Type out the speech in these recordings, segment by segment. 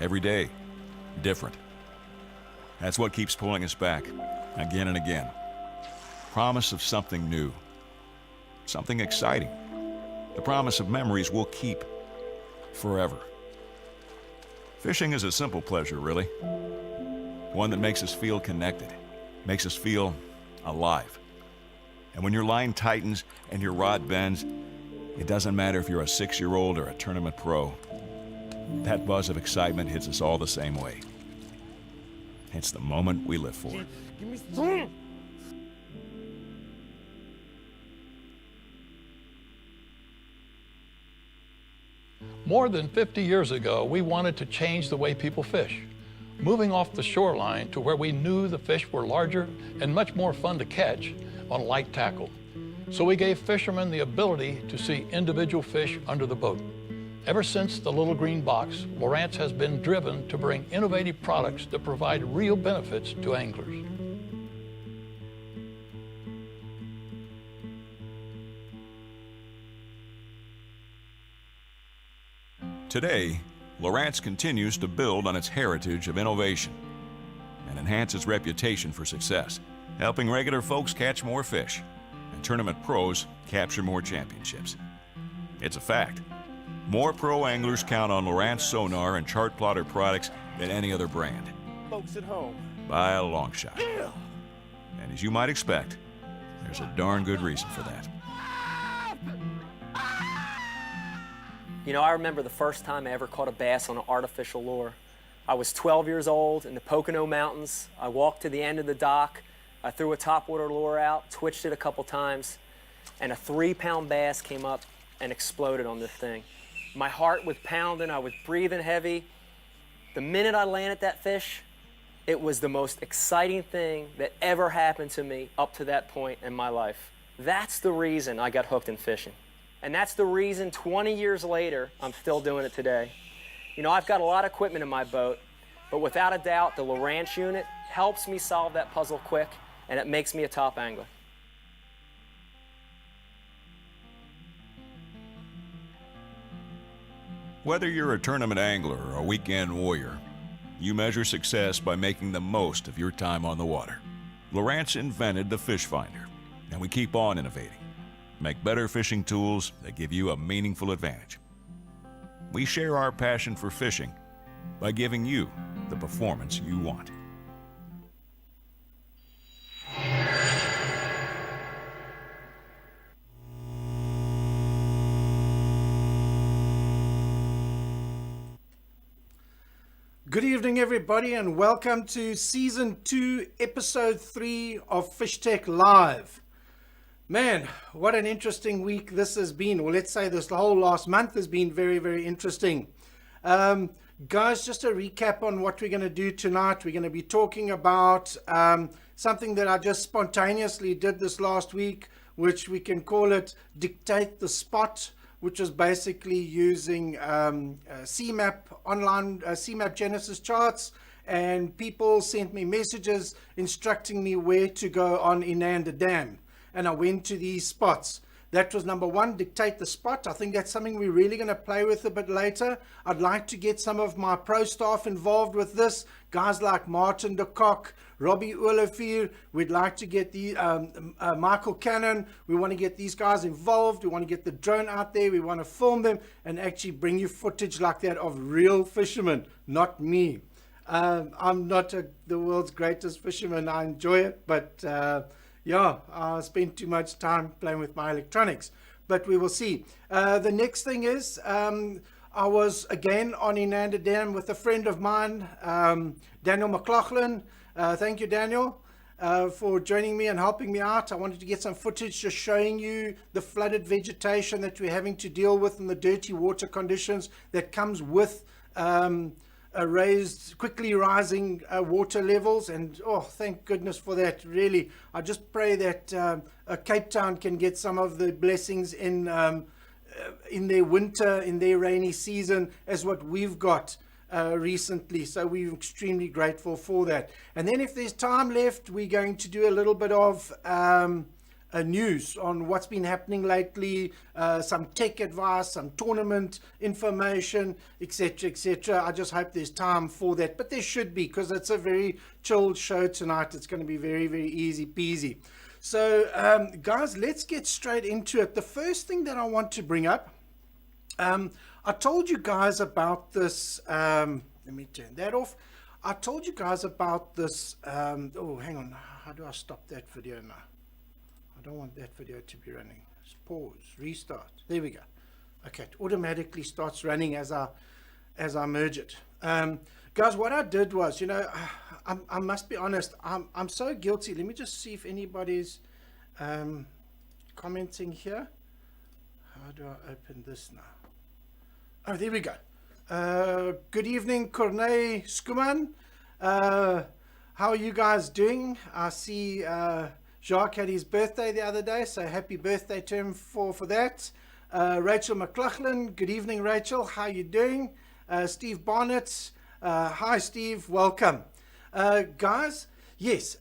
Every day, different. That's what keeps pulling us back, again and again. Promise of something new, something exciting. The promise of memories we'll keep forever. Fishing is a simple pleasure, really. One that makes us feel connected, makes us feel alive. And when your line tightens and your rod bends, it doesn't matter if you're a 6-year-old or a tournament pro. That buzz of excitement hits us all the same way. It's the moment we live for. Give me some. More than 50 years ago, we wanted to change the way people fish, moving off the shoreline to where we knew the fish were larger and much more fun to catch on light tackle. So we gave fishermen the ability to see individual fish under the boat. Ever since the little green box, Lowrance has been driven to bring innovative products that provide real benefits to anglers. Today, Lowrance continues to build on its heritage of innovation and enhance its reputation for success, helping regular folks catch more fish and tournament pros capture more championships. It's a fact. More pro anglers count on Lowrance sonar and chart plotter products than any other brand. Folks at home. By a long shot. Yeah. And as you might expect, there's a darn good reason for that. You know, I remember the first time I ever caught a bass on an artificial lure. I was 12 years old in the Pocono Mountains. I walked to the end of the dock. I threw a topwater lure out, twitched it a couple times, and a 3-pound bass came up and exploded on this thing. My heart was pounding, I was breathing heavy. The minute I landed that fish, it was the most exciting thing that ever happened to me up to that point in my life. That's the reason I got hooked in fishing. And that's the reason 20 years later, I'm still doing it today. You know, I've got a lot of equipment in my boat, but without a doubt, the Lowrance unit helps me solve that puzzle quick, and it makes me a top angler. Whether you're a tournament angler or a weekend warrior, you measure success by making the most of your time on the water. Lowrance invented the fish finder, and we keep on innovating. Make better fishing tools that give you a meaningful advantage. We share our passion for fishing by giving you the performance you want. Good evening, everybody, and welcome to Season 2, Episode 3 of FishTec Live. Man, what an interesting week this has been. Well, let's say this whole last month has been very, very interesting. Guys, just a recap on what we're going to do tonight. We're going to be talking about something that I just spontaneously did this last week, which we can call it Dictate the Spot, which is basically using CMAP, online CMAP Genesis charts, and people sent me messages instructing me where to go on Inanda Dam. And I went to these spots. That was number one, Dictate the Spot. I think that's something we're really going to play with a bit later. I'd like to get some of my pro staff involved with this. Guys like Martin de Kock, Robbie Olivier. We'd like to get the Michael Cannon. We want to get these guys involved. We want to get the drone out there. We want to film them and actually bring you footage like that of real fishermen, not me. I'm not the world's greatest fisherman. I enjoy it, but yeah, I spend too much time playing with my electronics, but we will see. The next thing is, I was again on Inanda Dam with a friend of mine, Daniel McLaughlin. Thank you, Daniel, for joining me and helping me out. I wanted to get some footage just showing you the flooded vegetation that we're having to deal with and the dirty water conditions that comes with raised, quickly rising water levels. And oh, thank goodness for that. Really, I just pray that Cape Town can get some of the blessings in their winter, in their rainy season, as what we've got recently. So we're extremely grateful for that. And then if there's time left, we're going to do a little bit of news on what's been happening lately, some tech advice, some tournament information, etc., etc. I just hope there's time for that, but there should be, because it's a very chilled show tonight. It's going to be very, very easy peasy. So, guys, let's get straight into it. The first thing that I want to bring up, I told you guys about this. Let me turn that off. I told you guys about this. Oh, hang on. How do I stop that video now? I don't want that video to be running. Just pause, restart. There we go. Okay, it automatically starts running as I merge it. Guys, what I did was, I must be honest. I'm so guilty. Let me just see if anybody's commenting here. How do I open this now? Oh, there we go. Good evening, Corneille Skuman. How are you guys doing? I see Jacques had his birthday the other day, so happy birthday to him for that. Rachel McLaughlin, good evening, Rachel. How are you doing? Steve Barnett, hi, Steve. Welcome. Guys, yes.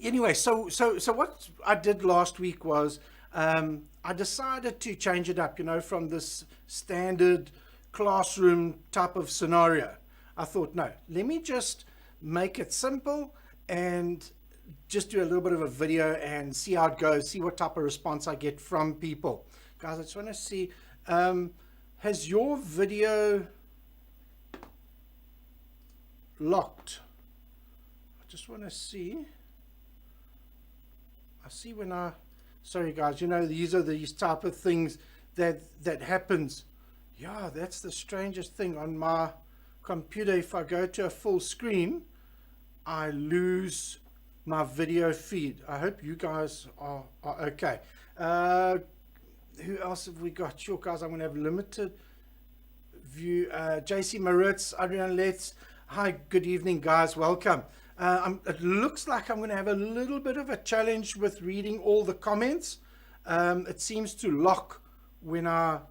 Anyway, so what I did last week was I decided to change it up, from this standard classroom type of scenario. I thought, no, let me just make it simple and just do a little bit of a video and see how it goes, see what type of response I get from people. Guys, I just want to see, has your video locked? I just want to see. I see when sorry guys, these are these type of things that happens. Yeah, that's the strangest thing on my computer. If I go to a full screen, I lose my video feed. I hope you guys are okay. Who else have we got? Sure, guys, I'm going to have limited view. JC Maritz, Adrian Letts. Hi, good evening, guys. Welcome. It looks like I'm going to have a little bit of a challenge with reading all the comments. It seems to lock when I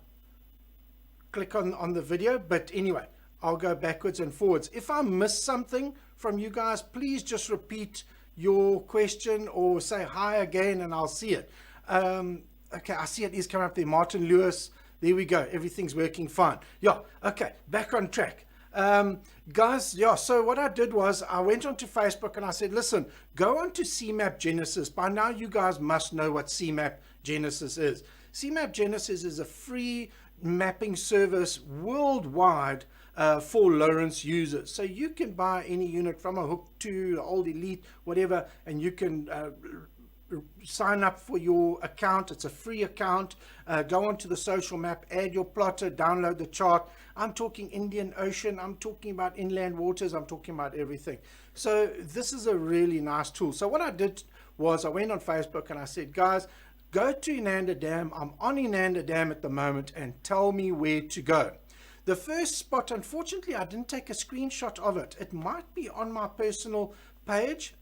click on the video, but anyway, I'll go backwards and forwards. If I miss something from you guys, please just repeat your question or say hi again and I'll see it. Okay, I see it is coming up there. Martin Lewis, there we go. Everything's working fine. Yeah, okay, back on track. Guys, yeah, so what I did was I went onto Facebook and I said, listen, go on to CMAP Genesis. By now you guys must know what CMAP Genesis is. CMAP Genesis is a free mapping service worldwide for Lowrance users. So you can buy any unit from a Hook 2, the old Elite, whatever, and you can sign up for your account. It's a free account. Go onto the social map, add your plotter, download the chart. I'm talking Indian Ocean, I'm talking about inland waters, I'm talking about everything. So this is a really nice tool. So what I did was I went on Facebook and I said, guys, go to Inanda Dam. I'm on Inanda Dam at the moment, and tell me where to go. The first spot, unfortunately, I didn't take a screenshot of it. It might be on my personal page.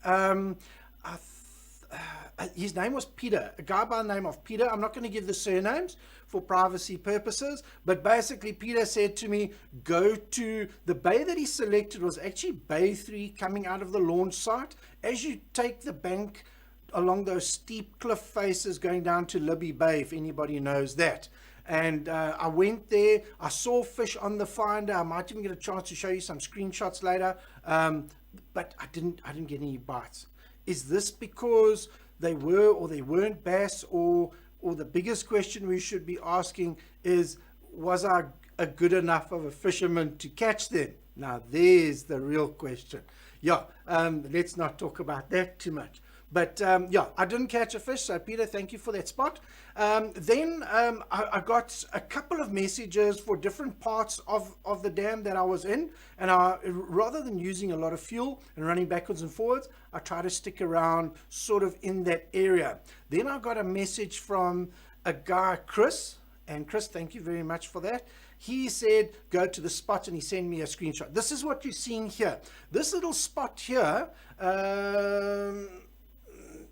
His name was Peter, a guy by the name of Peter. I'm not going to give the surnames for privacy purposes, but basically Peter said to me, go to the bay that he selected was actually Bay 3 coming out of the launch site. As you take the bank along those steep cliff faces going down to Libby Bay, if anybody knows that. And I went there, I saw fish on the finder. I might even get a chance to show you some screenshots later, but I didn't get any bites. Is this because they were or they weren't bass, or the biggest question we should be asking is, was I a good enough of a fisherman to catch them? Now there's the real question. Yeah, let's not talk about that too much. But yeah, I didn't catch a fish, so Peter, thank you for that spot. Then I got a couple of messages for different parts of the dam that I was in, and rather than using a lot of fuel and running backwards and forwards, I try to stick around sort of in that area. Then I got a message from a guy, Chris, and Chris, thank you very much for that. He said, go to the spot, and he sent me a screenshot. This is what you're seeing here. This little spot here,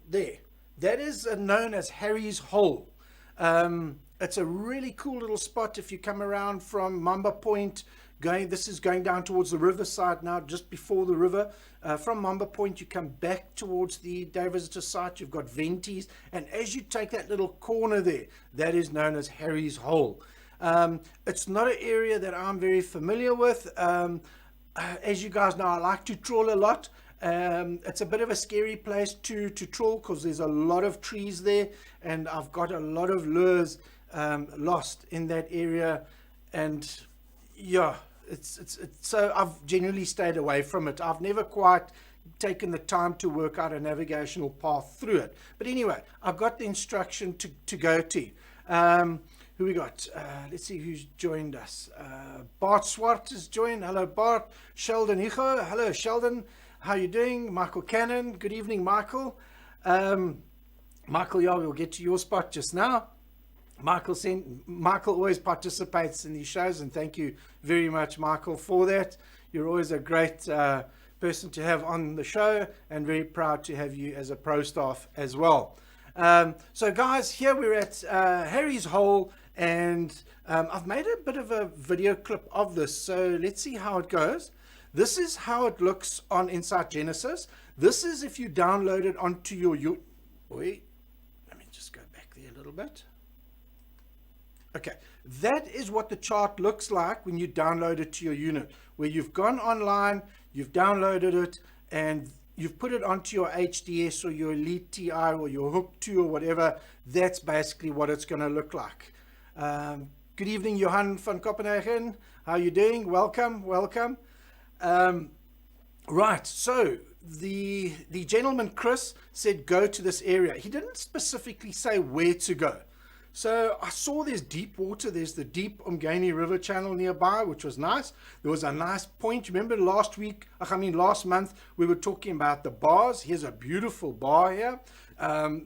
there, that is known as Harry's Hole. It's a really cool little spot. If you come around from Mamba Point This is going down towards the riverside now, just before the river. From Mamba Point, you come back towards the day visitor site. You've got Venties, and as you take that little corner there, that is known as Harry's Hole. It's not an area that I'm very familiar with. As you guys know, I like to trawl a lot. It's a bit of a scary place to trawl because there's a lot of trees there, and I've got a lot of lures lost in that area, and yeah, it's so I've generally stayed away from it. I've never quite taken the time to work out a navigational path through it, but anyway, I've got the instruction to go to. Who we got? Let's see who's joined us. Bart Swart has joined. Hello, Bart. Sheldon Hicho. Hello, Sheldon. How you doing? Michael Cannon. Good evening, Michael. Michael, yeah, we'll get to your spot just now. Michael always participates in these shows, and thank you very much, Michael, for that. You're always a great person to have on the show, and very proud to have you as a pro staff as well. So guys, here we're at Harry's Hole, and I've made a bit of a video clip of this, so let's see how it goes. This is how it looks on Inside Genesis. This is if you download it onto your wait, let me just go back there a little bit. Okay, that is what the chart looks like when you download it to your unit, where you've gone online, you've downloaded it, and you've put it onto your HDS or your Elite TI or your Hook 2 or whatever. That's basically what it's going to look like. Good evening, Johan van Copenhagen. How you doing? Welcome. Right, so the gentleman Chris said go to this area. He didn't specifically say where to go. So I saw there's deep water. There's the deep Umgeni River channel nearby, which was nice. There was a nice point. Remember last month, we were talking about the bars. Here's a beautiful bar here.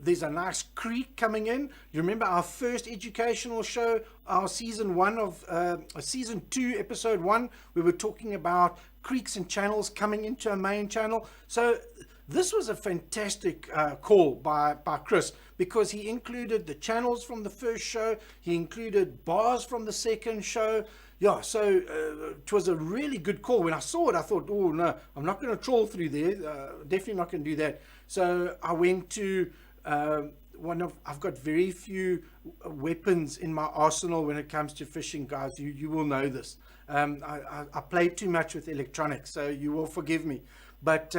There's a nice creek coming in. You remember our first educational show, our season 2, episode 1, we were talking about creeks and channels coming into a main channel. So this was a fantastic call by Chris, because he included the channels from the first show, he included bars from the second show. Yeah, so it was a really good call. When I saw it, I thought, oh no, I'm not going to trawl through there. Definitely not going to do that. So I went to I've got very few weapons in my arsenal when it comes to fishing, guys. You will know this. I play too much with electronics, so you will forgive me. But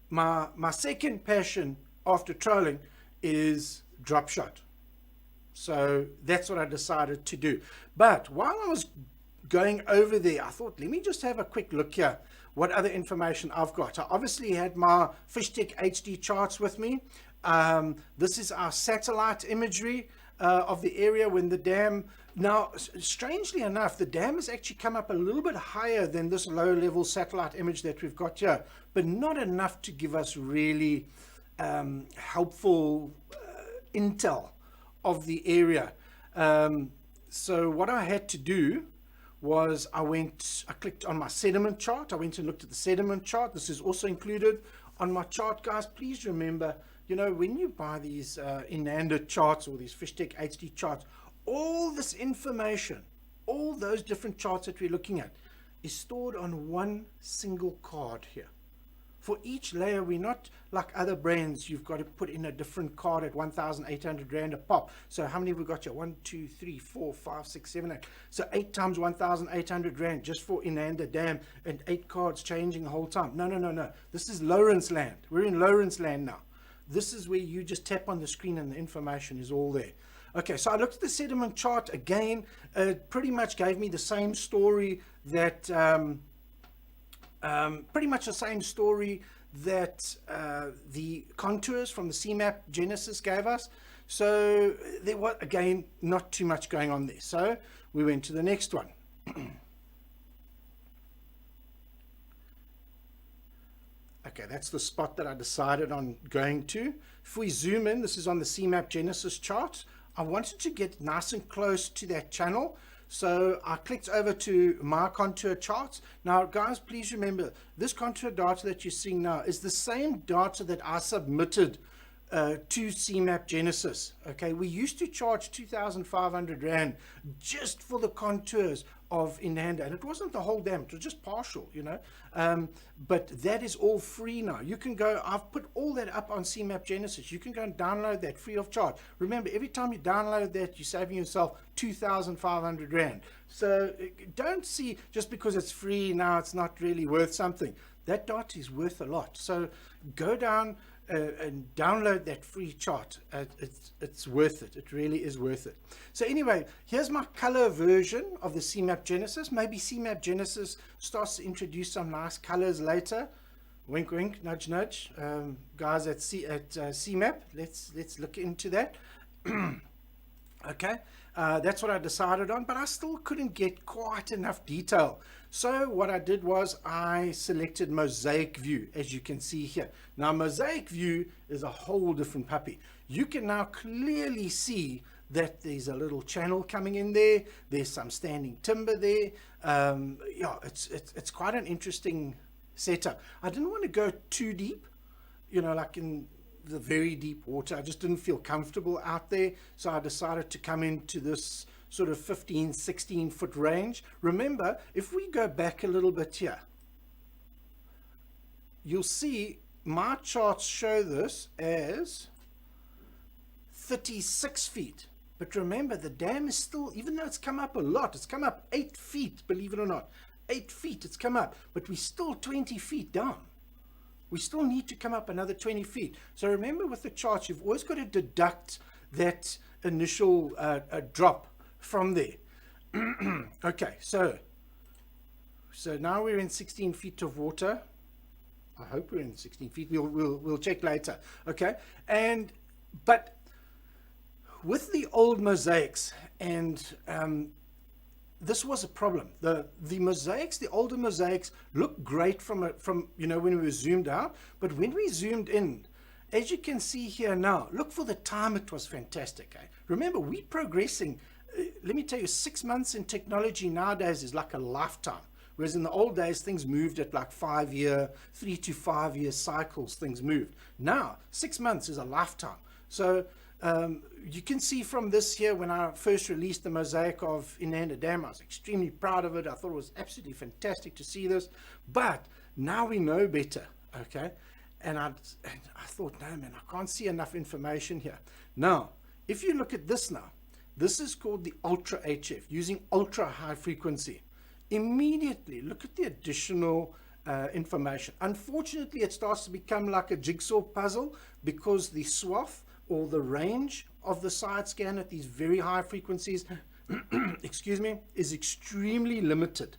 my second passion after trolling is drop shot. So that's what I decided to do. But while I was going over there, I thought, let me just have a quick look here, what other information I've got. I obviously had my FishTec HD charts with me. This is our satellite imagery of the area when the dam. Now, strangely enough, the dam has actually come up a little bit higher than this low-level satellite image that we've got here, but not enough to give us really helpful intel of the area. So what I had to do was I clicked on my sediment chart. I went and looked at the sediment chart. This is also included on my chart, guys. Please remember, when you buy these Inanda charts or these FishTec HD charts, all this information, all those different charts that we're looking at, is stored on one single card here. For each layer, we're not like other brands. You've got to put in a different card at 1,800 Rand a pop. So how many have we got here? 1, 2, 3, 4, 5, 6, 7, 8. So 8 times 1,800 Rand just for Inanda Dam, and 8 cards changing the whole time. No. This is Lowrance land. We're in Lowrance land now. This is where you just tap on the screen and the information is all there. Okay, so I looked at the sediment chart again. It pretty much gave me the same story that the contours from the CMAP Genesis gave us. So there was, again, not too much going on there. So we went to the next one. Okay, that's the spot that I decided on going to. If we zoom in, this is on the CMAP Genesis chart. I wanted to get nice and close to that channel, so I clicked over to my contour charts. Now, guys, please remember, this contour data that you're seeing now is the same data that I submitted to CMAP Genesis. Okay, we used to charge 2,500 Rand just for the contours of Inanda, and it wasn't the whole dam, it was just partial, you know. But that is all free now. You can go, I've put all that up on CMAP Genesis. You can go and download that free of charge. Remember, every time you download that, you're saving yourself 2,500 Rand. So don't see just because it's free now, it's not really worth something. That data is worth a lot. So go down and download that free chart. It's worth it. It really is worth it. So anyway, here's my color version of the CMAP Genesis. Maybe CMAP Genesis starts to introduce some nice colors later. Wink, wink, nudge, nudge. Guys at CMAP, let's look into that. Okay, that's what I decided on, but I still couldn't get quite enough detail. So what I did was I selected Mosaic View, as you can see here. Now Mosaic View is a whole different puppy. You can now clearly see that there's a little channel coming in there. There's some standing timber there. Yeah, it's quite an interesting setup. I didn't want to go too deep, you know, like in the very deep water. I just didn't feel comfortable out there, so I decided to come into this sort of 15-16 foot range. Remember, if we go back a little bit here, you'll see my charts show this as 36 feet. But remember, the dam is still, even though it's come up a lot, it's come up 8 feet, believe it or not. 8 feet it's come up, but we're still 20 feet down. We still need to come up another 20 feet. So remember, with the charts, you've always got to deduct that initial drop from there. Okay, so now we're in 16 feet of water. I hope we're in 16 feet. We'll check later. Okay, but with the old mosaics, and this was a problem. The mosaics, the older mosaics, look great from you know, when we were zoomed out, but when we zoomed in, as you can see here now, look, for the time it was fantastic. Eh? Remember, we're progressing. Let me tell you, 6 months in technology nowadays is like a lifetime. Whereas in the old days, things moved at like 5-year, 3 to 5 year cycles, things moved. Now, 6 months is a lifetime. So you can see from this here, when I first released the mosaic of Inanda Dam, I was extremely proud of it. I thought it was absolutely fantastic to see this. But now we know better, okay? And I thought, no, man, I can't see enough information here. Now, if you look at this now, this is called the Ultra HF, using ultra high frequency. Immediately, look at the additional information. Unfortunately, it starts to become like a jigsaw puzzle, because the swath or the range of the side scan at these very high frequencies, excuse me, is extremely limited.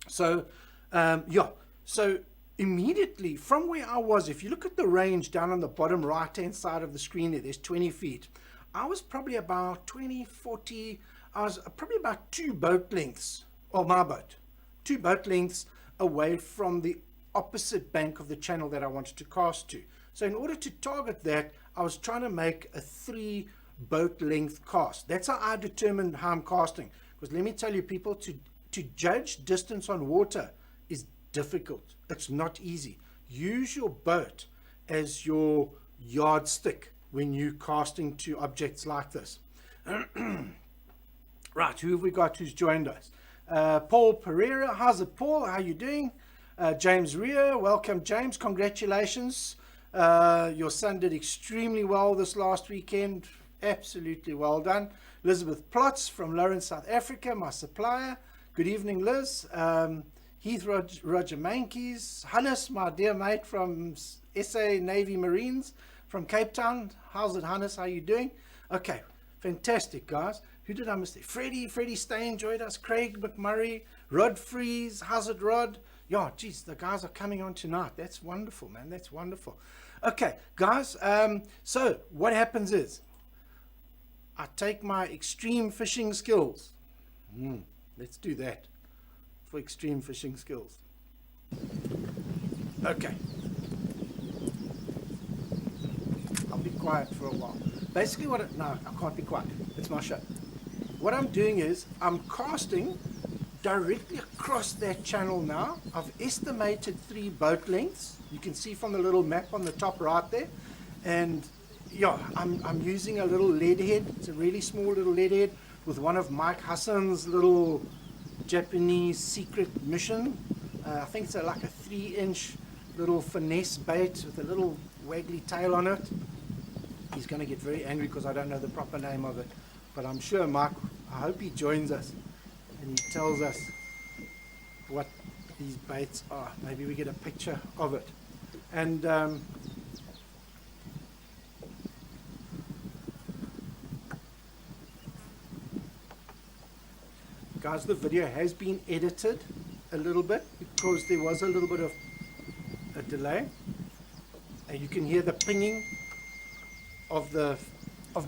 So, yeah, so immediately from where I was, if you look at the range down on the bottom right-hand side of the screen there's 20 feet. I was probably about 20, 40, I was probably about 2 boat lengths, or my boat, 2 boat lengths away from the opposite bank of the channel that I wanted to cast to. So in order to target that, I was trying to make a 3 boat length cast. That's how I determined how I'm casting. Because let me tell you, people, to judge distance on water is difficult. It's not easy. Use your boat as your yardstick when you're casting to objects like this. Right, who have we got who's joined us? Paul Pereira. How's it, Paul? How are you doing? James Rea. Welcome, James. Congratulations. Your son did extremely well this last weekend. Absolutely well done. Elizabeth Plotz from Lowrance, South Africa, my supplier. Good evening, Liz. Heath Roger Mankies. Hannes, my dear mate from SA Navy Marines from Cape Town. How's it, Hannes? How are you doing? Okay, fantastic, guys. Who did I miss there? Freddie Stain joined us. Craig McMurray. Rod Freeze. How's it, Rod? Yeah, geez, the guys are coming on tonight. That's wonderful, man. That's wonderful. Okay, guys, so what happens is I take my extreme fishing skills. Let's do that for extreme fishing skills. Okay. I'll be quiet for a while. Basically no, I can't be quiet. It's my show. What I'm doing is I'm casting directly across that channel now. I've estimated 3 boat lengths. You can see from the little map on the top right there. And yeah, I'm using a little lead head. It's a really small little lead head with one of Mike Hassan's little Japanese secret mission. I think it's like a 3-inch little finesse bait with a little waggly tail on it. He's going to get very angry because I don't know the proper name of it. But I'm sure Mike, I hope he joins us and he tells us what these baits are. Maybe we get a picture of it. And guys, the video has been edited a little bit because there was a little bit of a delay. And you can hear the pinging of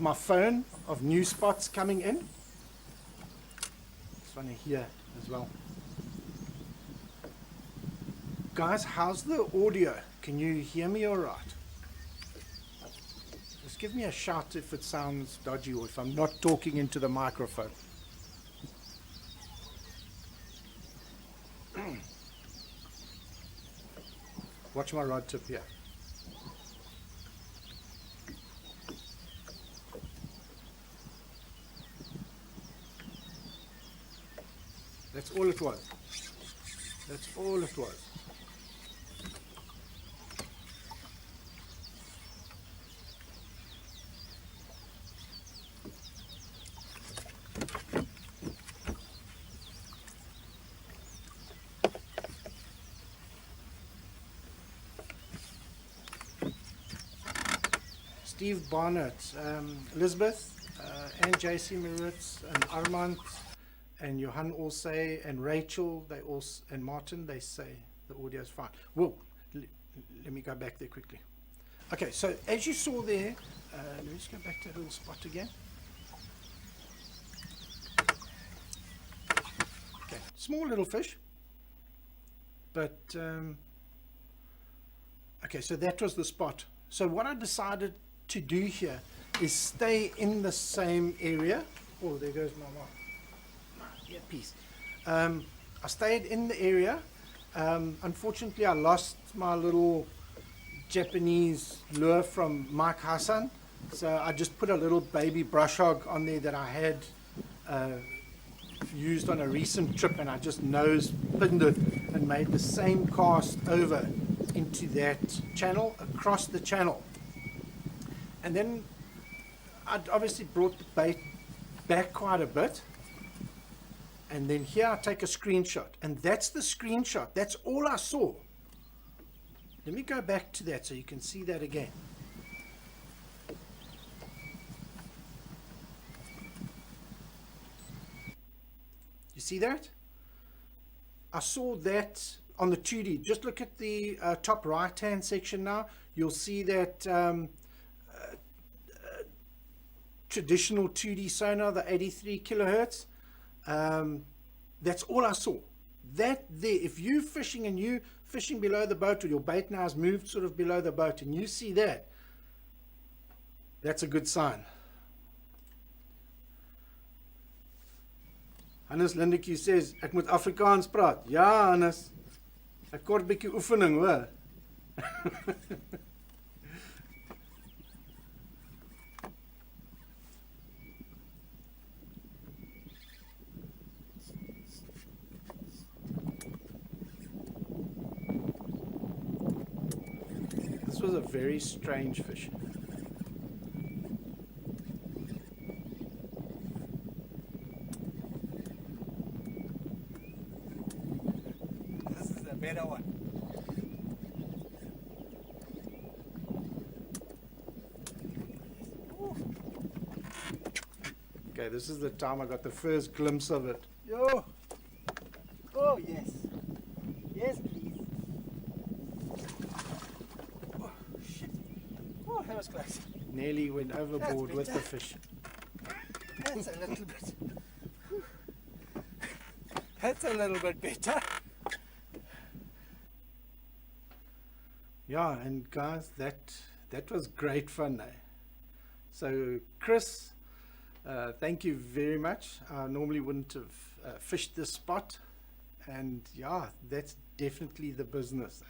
my phone of new spots coming in. This one here as well. Guys, how's the audio? Can you hear me all right? Just give me a shout if it sounds dodgy or if I'm not talking into the microphone. Watch my rod tip here. That's all it was. That's all it was. Steve Barnett, Elizabeth, and JC Maritz, and Armand, and Johan all say, and Rachel, they all, and Martin, they say the audio is fine. Well, let me go back there quickly. Okay, so as you saw there, let me just go back to that little spot again. Okay, small little fish, but okay, so that was the spot. So what I decided to do here is stay in the same area. Oh, there goes my earpiece. I stayed in the area. Unfortunately, I lost my little Japanese lure from Mike Hassan, so I just put a little baby brush hog on there that I had used on a recent trip, and I just nose pinned it and made the same cast over into that channel, across the channel. And then I'd obviously brought the bait back quite a bit. And then here I take a screenshot. And that's the screenshot. That's all I saw. Let me go back to that so you can see that again. You see that? I saw that on the 2D. Just look at the top right hand section now. You'll see that traditional 2D sonar, the 83 kilohertz. That's all I saw. That there, if you fishing and you fishing below the boat, or your bait now has moved sort of below the boat, and you see that, that's a good sign. Hannes Lindekie says, ek moet Afrikaans praat. Ja, Hannes. Ek kort bietjie oefening, hoor. This was a very strange fish. This is a better one. Okay, this is the time I got the first glimpse of it. Yo! Oh, yes. Yes, please. Oh, shit. Oh, that was close. Nearly went overboard That's with the better. fish. That's a little bit. That's a little bit better. Yeah, and guys, that was great fun, eh? So, Chris, thank you very much. I normally wouldn't have fished this spot, and yeah, that's definitely the business.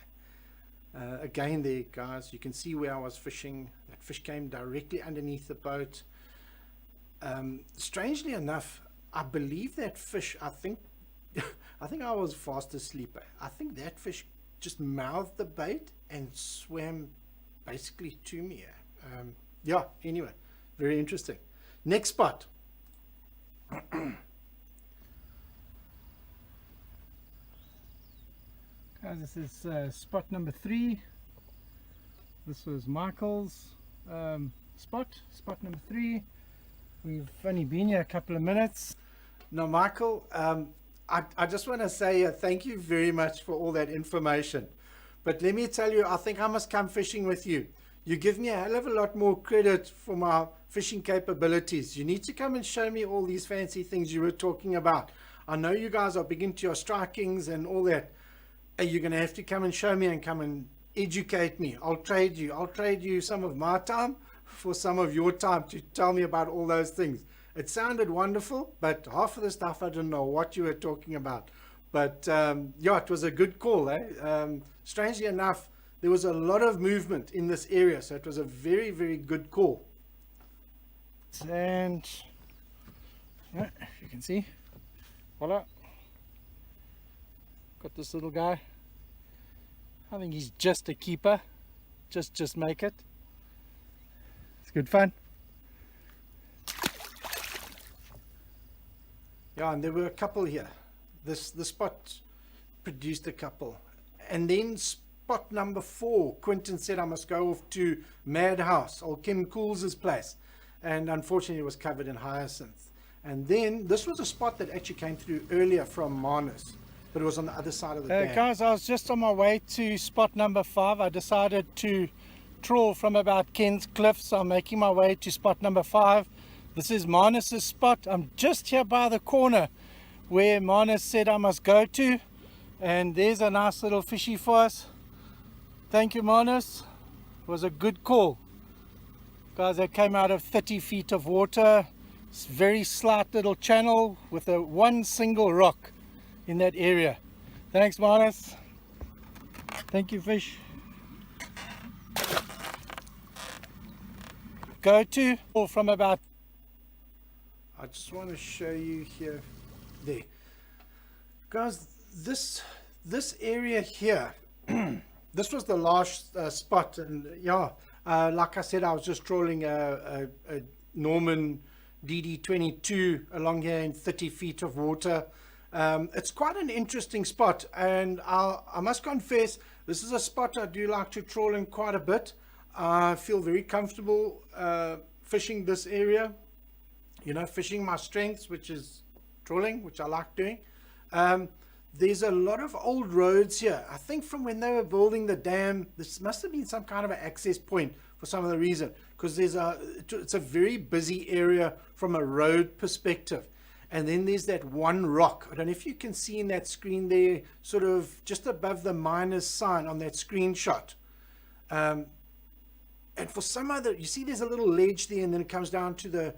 Eh? Again there, guys, you can see where I was fishing. That fish came directly underneath the boat. Strangely enough, I believe that fish, I think I was fast asleep. I think that fish just mouthed the bait and swam basically to me. Yeah, anyway, very interesting. Next spot. Guys, this is spot number 3. This was Michael's spot number 3. We've only been here a couple of minutes. Now, Michael, I just want to say thank you very much for all that information. But let me tell you, I think I must come fishing with you. You give me a hell of a lot more credit for my fishing capabilities. You need to come and show me all these fancy things you were talking about. I know you guys are big into your strikings and all that. You're going to have to come and show me and come and educate me. I'll trade you some of my time for some of your time to tell me about all those things. It sounded wonderful, but half of the stuff I didn't know what you were talking about. But yeah, it was a good call. Strangely enough, there was a lot of movement in this area, so it was a very, very good call. And if you can see, voila, got this little guy. I think he's just a keeper. Just make it. It's good fun. Yeah, and there were a couple here. The spot produced a couple. And then spot number 4, Quentin said I must go off to Madhouse, or Kim Cools's place. And unfortunately it was covered in hyacinth. And then this was a spot that actually came through earlier from Marnus, but it was on the other side of the dam. Guys, I was just on my way to spot number 5. I decided to trawl from about Ken's Cliffs. I'm making my way to spot number 5. This is Marnus's spot. I'm just here by the corner where Marnus said I must go to. And there's a nice little fishy for us. Thank you, Marnus. It was a good call. Guys, that came out of 30 feet of water. It's a very slight little channel with one single rock in that area. Thanks, Marnus. Thank you, fish. Go to from about. I just want to show you here. There, guys. This area here. This was the last spot, and yeah, like I said, I was just trawling a Norman DD22 along here in 30 feet of water. It's quite an interesting spot, and I must confess, this is a spot I do like to trawl in quite a bit. I feel very comfortable fishing this area, you know, fishing my strengths, which is trawling, which I like doing. There's a lot of old roads here. I think from when they were building the dam, this must have been some kind of an access point for some of the reason, because it's a very busy area from a road perspective. And then there's that one rock. I don't know if you can see in that screen there, sort of just above the minus sign on that screenshot. And for some other, you see there's a little ledge there, and then it comes down to the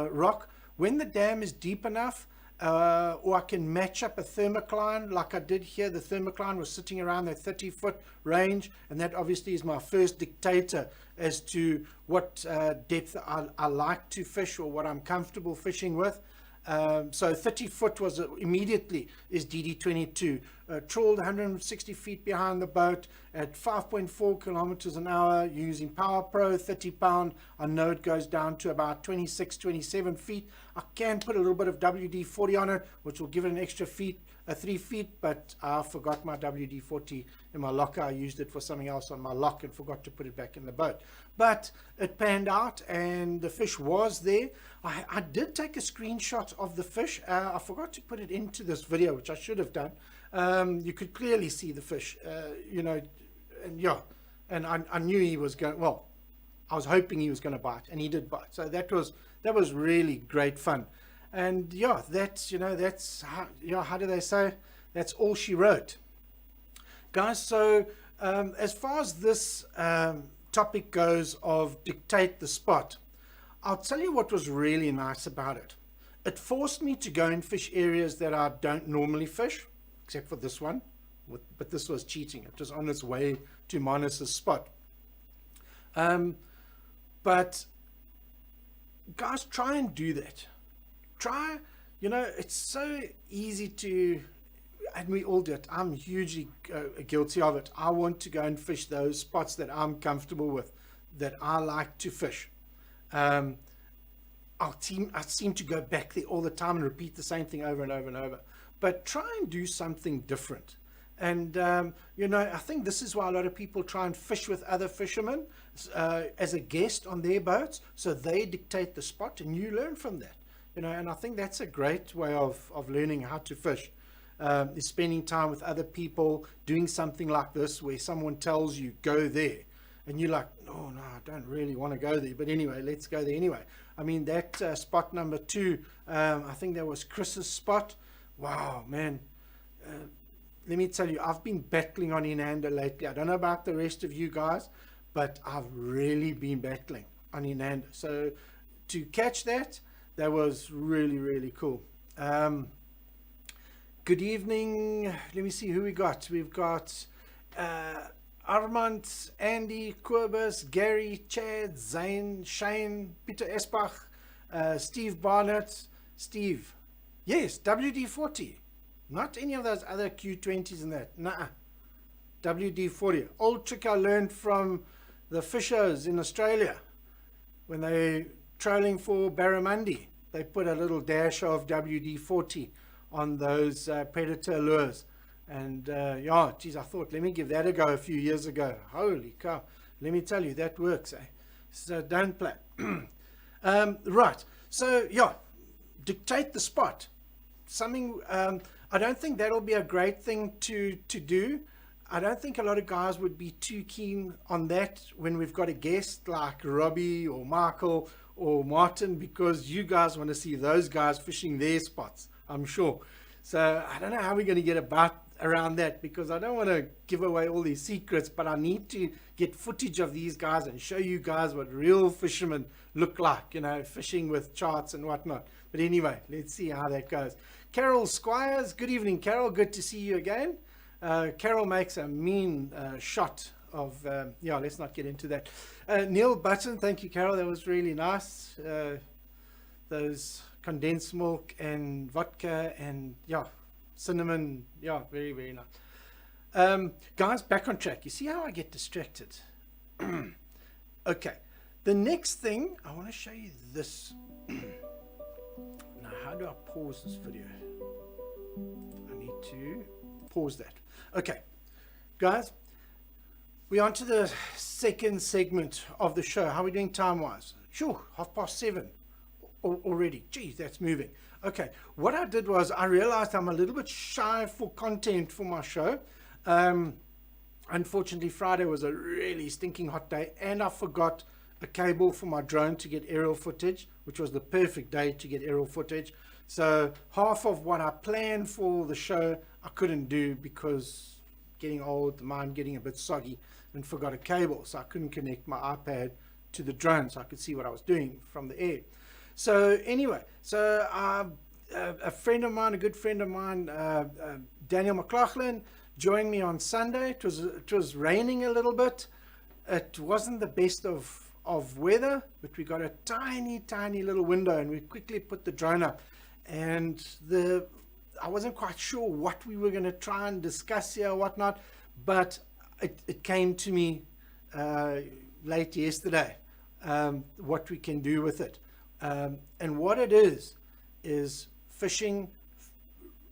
rock. When the dam is deep enough, or I can match up a thermocline like I did here. The thermocline was sitting around that 30-foot range, and that obviously is my first dictator as to what depth I like to fish, or what I'm comfortable fishing with. So 30 foot was immediately is DD22. Trawled 160 feet behind the boat at 5.4 kilometers an hour using Power Pro 30 pound. I know it goes down to about 26, 27 feet. I can put a little bit of WD-40 on it, which will give it an extra 3 feet, but I forgot my WD-40 in my locker. I used it for something else on my lock and forgot to put it back in the boat. But it panned out, and the fish was there. I did take a screenshot of the fish. I forgot to put it into this video, which I should have done. You could clearly see the fish, you know, and yeah, and I knew he was going, well, I was hoping he was going to bite, and he did bite. So that was really great fun. And yeah, that's, you know, that's how, you know, how do they say, that's all she wrote, guys. So as far as this topic goes of dictate the spot, I'll tell you what was really nice about it. It forced me to go and fish areas that I don't normally fish, except for this one, but this was cheating. It was on its way to Manus's spot. But guys, try and do that. Try, it's so easy to, and we all do it. I'm hugely guilty of it. I want to go and fish those spots that I'm comfortable with, that I like to fish. I seem to go back there all the time and repeat the same thing over and over and over. But try and do something different. And, I think this is why a lot of people try and fish with other fishermen as a guest on their boats. So they dictate the spot and you learn from that. And I think that's a great way of learning how to fish, is spending time with other people, doing something like this where someone tells you, go there. And you're like, oh, no, I don't really want to go there. But anyway, let's go there anyway. I mean, that spot number 2, I think that was Chris's spot. Wow, man. Let me tell you, I've been battling on Inanda lately. I don't know about the rest of you guys, but I've really been battling on Inanda. So to catch that was really, really cool. Good evening. Let me see who we got. We've got Armand, Andy, Kobus, Gary, Chad, Zane, Shane, Peter Esbach, Steve Barnett, Steve. Yes, WD-40. Not any of those other Q20s and that. Nah. WD-40. Old trick I learned from the fishers in Australia. When they trolling for barramundi, they put a little dash of WD-40 on those predator lures. And geez, I thought, let me give that a go a few years ago. Holy cow. Let me tell you, that works, eh? So don't play. Right. So, dictate the spot. Something, I don't think that'll be a great thing to do. I don't think a lot of guys would be too keen on that when we've got a guest like Robbie or Michael or Martin, because you guys want to see those guys fishing their spots, I'm sure. So I don't know how we're going to get around that, because I don't want to give away all these secrets, but I need to get footage of these guys and show you guys what real fishermen look like, fishing with charts and whatnot. But anyway, let's see how that goes. Carol Squires, good evening, Carol. Good to see you again. Carol makes a mean shot of, let's not get into that. Neil Button, thank you, Carol. That was really nice. Those condensed milk and vodka and, cinnamon. Very, very nice. Guys, back on track. You see how I get distracted? Okay. The next thing, I want to show you this. Now, how do I pause this video? I need to pause that. Okay, guys, we're on to the second segment of the show. How are we doing time-wise? Sure, 7:30 already. Geez, that's moving. Okay, what I did was I realized I'm a little bit shy for content for my show. Unfortunately, Friday was a really stinking hot day, and I forgot a cable for my drone to get aerial footage, which was the perfect day to get aerial footage. So half of what I planned for the show I couldn't do because getting old, the mind getting a bit soggy, and forgot a cable. So I couldn't connect my iPad to the drone so I could see what I was doing from the air. So anyway, a friend of mine, a good friend of mine, Daniel McLaughlin, joined me on Sunday. It was raining a little bit. It wasn't the best of weather, but we got a tiny little window, and we quickly put the drone up. And I wasn't quite sure what we were going to try and discuss here or whatnot, but it came to me late yesterday what we can do with it. And what it is fishing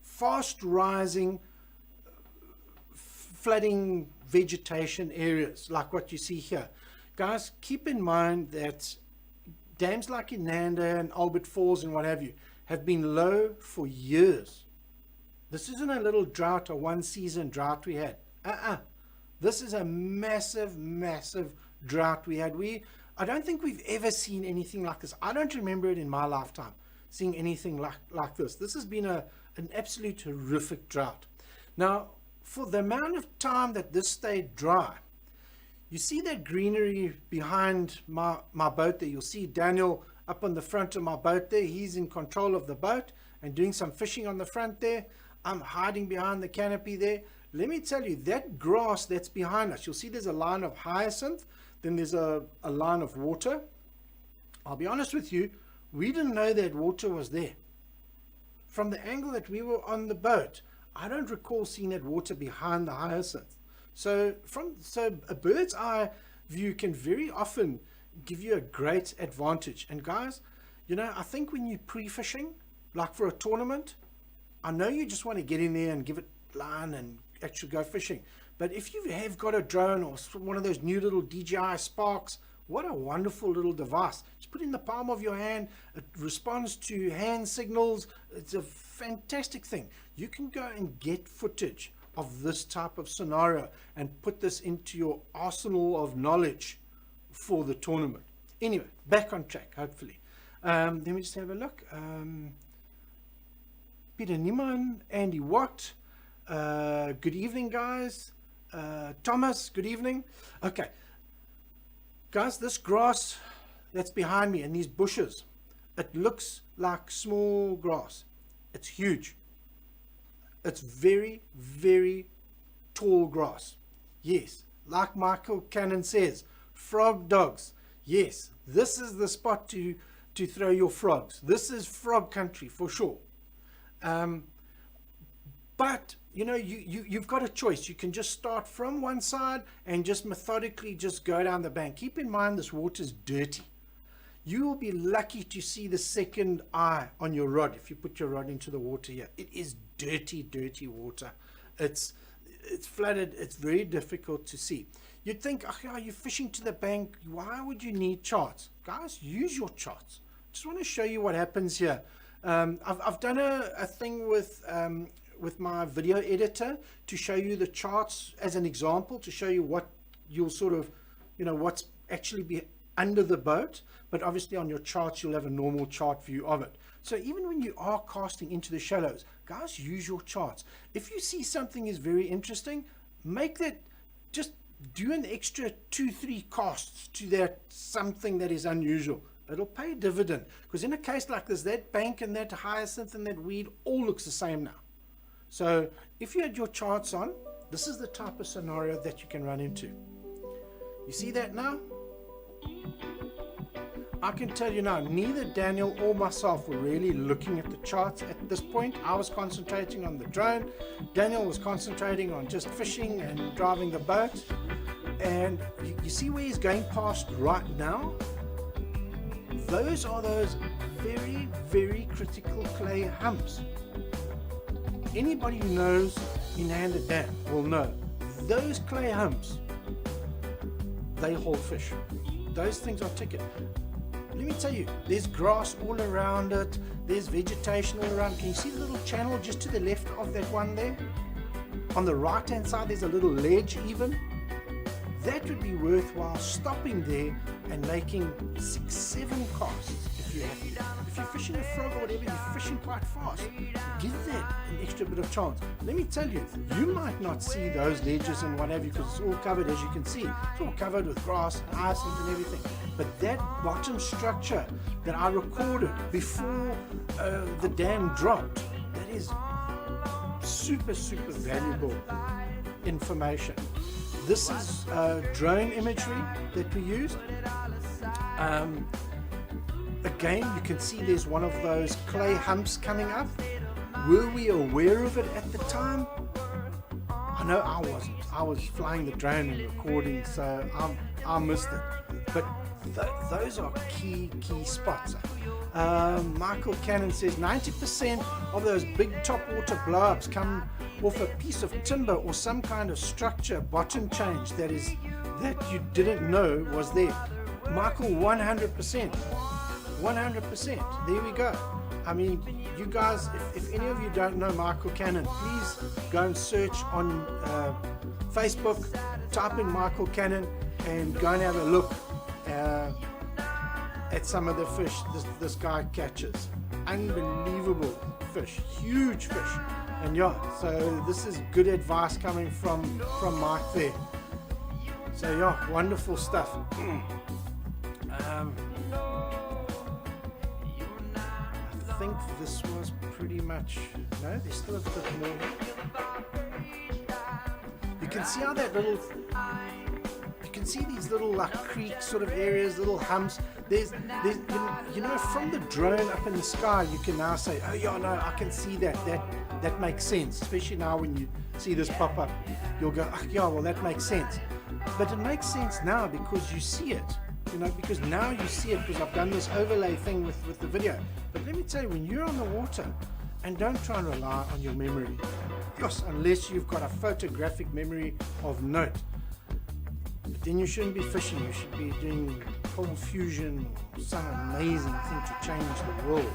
fast rising, flooding vegetation areas like what you see here. Guys, keep in mind that dams like Inanda and Albert Falls and what have you have been low for years. This isn't a little drought or one season drought we had. This is a massive drought we had. I don't think we've ever seen anything like this. I don't remember it in my lifetime, seeing anything like this. This has been an absolute horrific drought. Now, for the amount of time that this stayed dry, you see that greenery behind my boat there. You'll see Daniel up on the front of my boat there. He's in control of the boat and doing some fishing on the front there. I'm hiding behind the canopy there. let me tell you, that grass that's behind us, you'll see there's a line of hyacinth, then there's a line of water. I'll be honest with you, we didn't know that water was there. From the angle that we were on the boat, I don't recall seeing that water behind the hyacinth. So a bird's eye view can very often give you a great advantage. And guys, you know, I think when you're pre-fishing, like for a tournament, I know you just want to get in there and give it line and actually go fishing. But if you have got a drone or one of those new little DJI Sparks, what a wonderful little device. Just put it in the palm of your hand. It responds to hand signals. It's a fantastic thing. You can go and get footage of this type of scenario and put this into your arsenal of knowledge for the tournament. Anyway, back on track, hopefully. Let me just have a look. Peter Niemann, Andy Watt, good evening, guys. Thomas, good evening. Okay, guys, this grass that's behind me and these bushes, it looks like small grass. It's huge. It's very, very tall grass. Yes, like Michael Cannon says, frog dogs. Yes, this is the spot to throw your frogs. This is frog country for sure. But you know, you've got a choice. You can just start from one side and just methodically just go down the bank. Keep in mind this water's dirty. You will be lucky to see the second eye on your rod if you put your rod into the water here. It is dirty, dirty water. It's flooded. It's very difficult to see. You'd think, oh, are you fishing to the bank? Why would you need charts? Guys, use your charts. Just want to show you what happens here. I've done a thing with my video editor to show you the charts as an example, to show you what you'll sort of, you know, what's actually be under the boat. But obviously on your charts, you'll have a normal chart view of it. So even when you are casting into the shallows, guys, use your charts. If you see something is very interesting, make that, just do an extra 2-3 casts to that something that is unusual. It'll pay dividend, because in a case like this, that bank and that hyacinth and that weed all looks the same now. So if you had your charts on, this is the type of scenario that you can run into. You see that now? I can tell you now, neither Daniel or myself were really looking at the charts at this point. I was concentrating on the drone. Daniel was concentrating on just fishing and driving the boat. And you see where he's going past right now? Those are those very, very critical clay humps. Anybody who knows in-handed dam will know those clay humps, they hold fish. Those things are ticket. Let me tell you, there's grass all around it. There's vegetation all around. Can you see the little channel just to the left of that one there? On the right hand side, there's a little ledge even. That would be worthwhile stopping there and making 6-7 casts if you have to. If you're fishing a frog or whatever, you're fishing quite fast. Give that an extra bit of chance. Let me tell you, you might not see those ledges and what have you, because it's all covered, as you can see. It's all covered with grass and hyacinth and everything. But that bottom structure that I recorded before the dam dropped, that is super, super valuable information. This is drone imagery that we used. Again, you can see there's one of those clay humps coming up. Were we aware of it at the time? I know I wasn't. I was flying the drone and recording, so I missed it. But those are key spots. Michael Cannon says 90% of those big topwater blow-ups come off a piece of timber or some kind of structure, bottom change that you didn't know was there. Michael, 100%. 100%. There we go. I mean, you guys, if any of you don't know Michael Cannon, please go and search on Facebook, type in Michael Cannon and go and have a look at some of the fish this guy catches. Unbelievable fish, huge fish. And yeah, so this is good advice coming from Mike there. So yeah, wonderful stuff. I think this was pretty much, no, there's still a bit more. can see how that little, you can see these little like creek sort of areas, little humps. There's you know, from the drone up in the sky, you can now say, oh yeah, no, I can see that. That makes sense. Especially now when you see this pop up, you'll go, oh yeah, well that makes sense. But it makes sense now because you see it. You know, because now you see it because I've done this overlay thing with the video. But let me tell you, when you're on the water, and don't try and rely on your memory, yes, unless you've got a photographic memory of note. But then you shouldn't be fishing, you should be doing cold fusion or some amazing thing to change the world.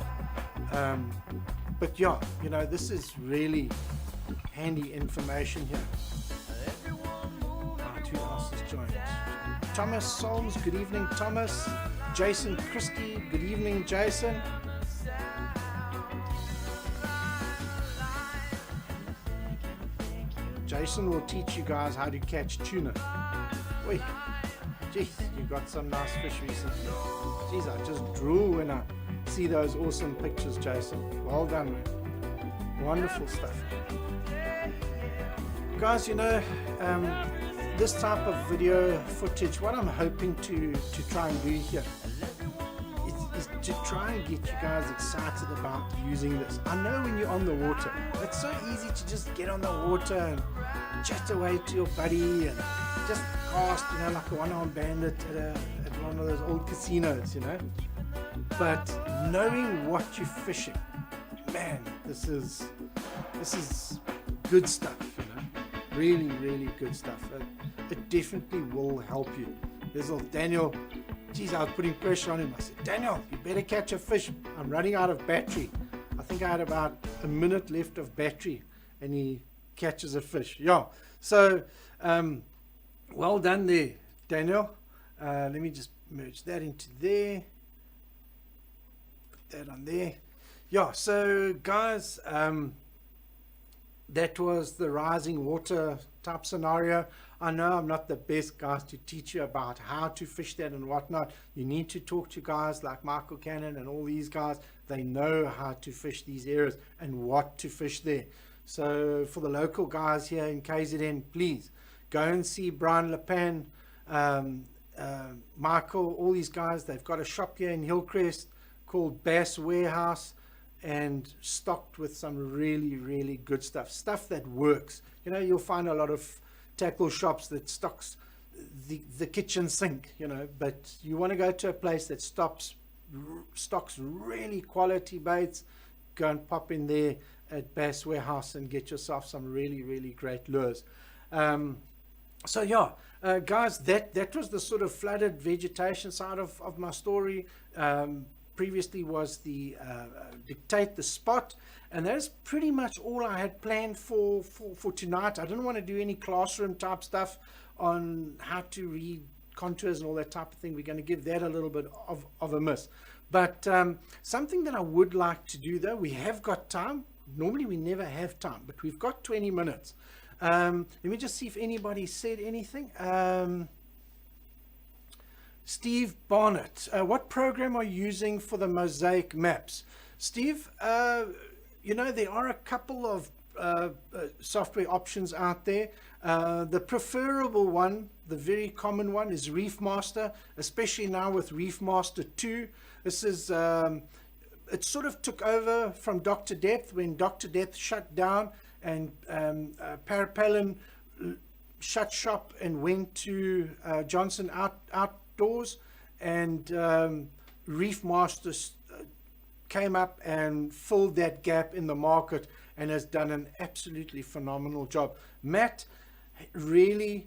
But yeah, you know, this is really handy information here. Right, who else has joined? Thomas Solms, good evening Thomas. Jason Christie, good evening Jason. Jason will teach you guys how to catch tuna. Wait, geez, you got some nice fish recently. Geez, I just drool when I see those awesome pictures, Jason. Well done, man. Wonderful stuff. Guys, you know, this type of video footage, what I'm hoping to try and do here is to try and get you guys excited about using this. I know when you're on the water, it's so easy to just get on the water and chat away to your buddy and just cast, you know, like a one-armed bandit at one of those old casinos, you know. But knowing what you're fishing, man, this is good stuff, you know. Really, really good stuff. It definitely will help you. There's old Daniel. Geez, I was putting pressure on him. I said, Daniel, you better catch a fish. I'm running out of battery. I think I had about a minute left of battery, and he catches a fish. Yeah. So, well done there, Daniel. Let me just merge that into there. Put that on there. Yeah. So, guys, that was the rising water type scenario. I know I'm not the best guys to teach you about how to fish that and whatnot. You need to talk to guys like Michael Cannon and all these guys. They know how to fish these areas and what to fish there. So for the local guys here in KZN, please go and see Brian Lepan, Michael, all these guys. They've got a shop here in Hillcrest called Bass Warehouse, and stocked with some really, really good stuff that works. You know, you'll find a lot of tackle shops that stocks the kitchen sink, you know, but you want to go to a place that stocks really quality baits. Go and pop in there at Bass Warehouse and get yourself some really, really great lures. So yeah, guys, that was the sort of flooded vegetation side of my story. Previously was the dictate the spot, and that's pretty much all I had planned for tonight. I didn't want to do any classroom type stuff on how to read contours and all that type of thing. We're going to give that a little bit of a miss. But something that I would like to do, though, we have got time. Normally we never have time, but we've got 20 minutes. Let me just see if anybody said anything. Steve Barnett, what program are you using for the mosaic maps? Steve, you know, there are a couple of software options out there. The preferable one, the very common one, is Reef Master, especially now with Reef Master 2. This is, it sort of took over from Dr. Depth when Dr. Depth shut down and Parapelin shut shop and went to Johnson Outdoors, and Reef Masters came up and filled that gap in the market and has done an absolutely phenomenal job. Matt really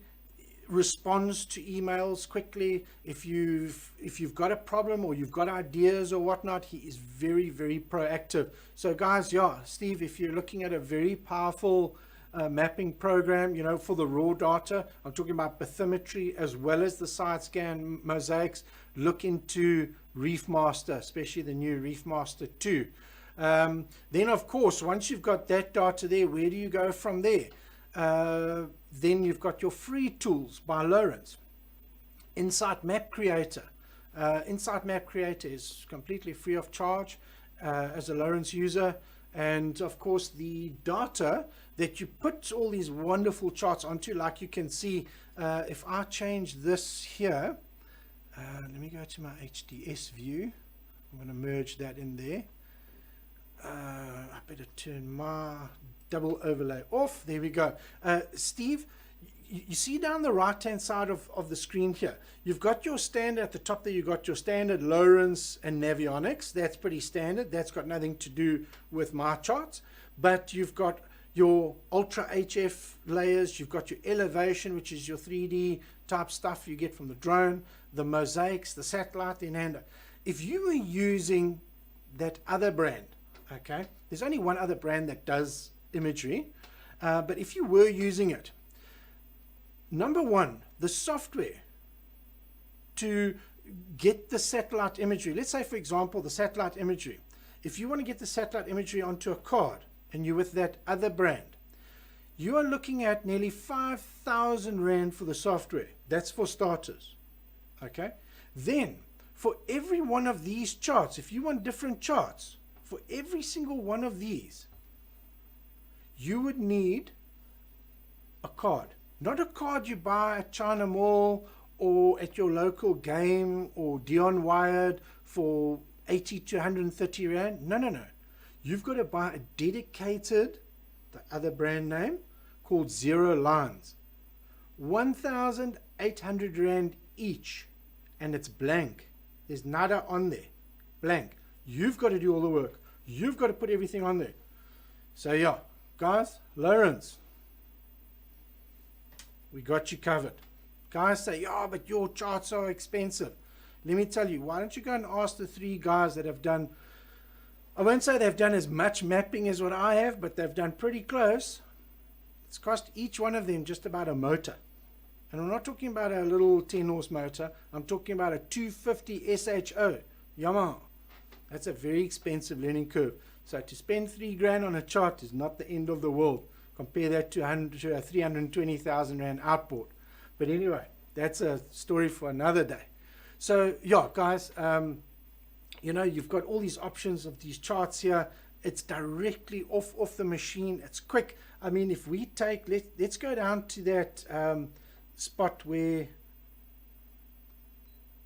responds to emails quickly. If you've got a problem or you've got ideas or whatnot, he is very, very proactive. So guys, yeah, Steve, if you're looking at a very powerful mapping program, you know, for the raw data, I'm talking about bathymetry as well as the side scan mosaics, look into Reef Master, especially the new Reef Master 2. Then of course, once you've got that data there, where do you go from there? Then you've got your free tools by Lowrance. Insight Map Creator. Insight Map Creator is completely free of charge as a Lowrance user. And of course, the data that you put all these wonderful charts onto. Like you can see, if I change this here, let me go to my HDS view. I'm going to merge that in there. I better turn my double overlay off. There we go. Steve, you see down the right hand side of the screen here, you've got your standard at the top there. You've got your standard Lowrance and Navionics. That's pretty standard. That's got nothing to do with my charts. But you've got your ultra HF layers, you've got your elevation, which is your 3D type stuff you get from the drone, the mosaics, the satellite, the Inanda. If you were using that other brand, okay, there's only one other brand that does imagery, but if you were using it, number one, the software to get the satellite imagery, let's say for example the satellite imagery, if you want to get the satellite imagery onto a card and you're with that other brand, you are looking at nearly 5,000 Rand for the software. That's for starters. Okay, then for every one of these charts, if you want different charts for every single one of these, you would need a card. Not a card you buy at China Mall or at your local game or Dion Wired for 80 to 130 Rand. No, no, no. You've got to buy a dedicated, the other brand name, called Zero Lines. 1,800 Rand each. And it's blank. There's nada on there. Blank. You've got to do all the work. You've got to put everything on there. So yeah, guys, Lowrance, we got you covered. Guys say, yeah, but your charts are expensive. Let me tell you, why don't you go and ask the three guys that have done, I won't say they've done as much mapping as what I have, but they've done pretty close. It's cost each one of them just about a motor. And I'm not talking about a little 10 horse motor. I'm talking about a 250 SHO Yamaha. That's a very expensive learning curve. So to spend 3 grand on a chart is not the end of the world. Compare that to a 320,000 Rand outboard. But anyway, that's a story for another day. So yeah, guys, you know, you've got all these options of these charts here. It's directly off the machine. It's quick. I mean, if we take, let's go down to that spot where,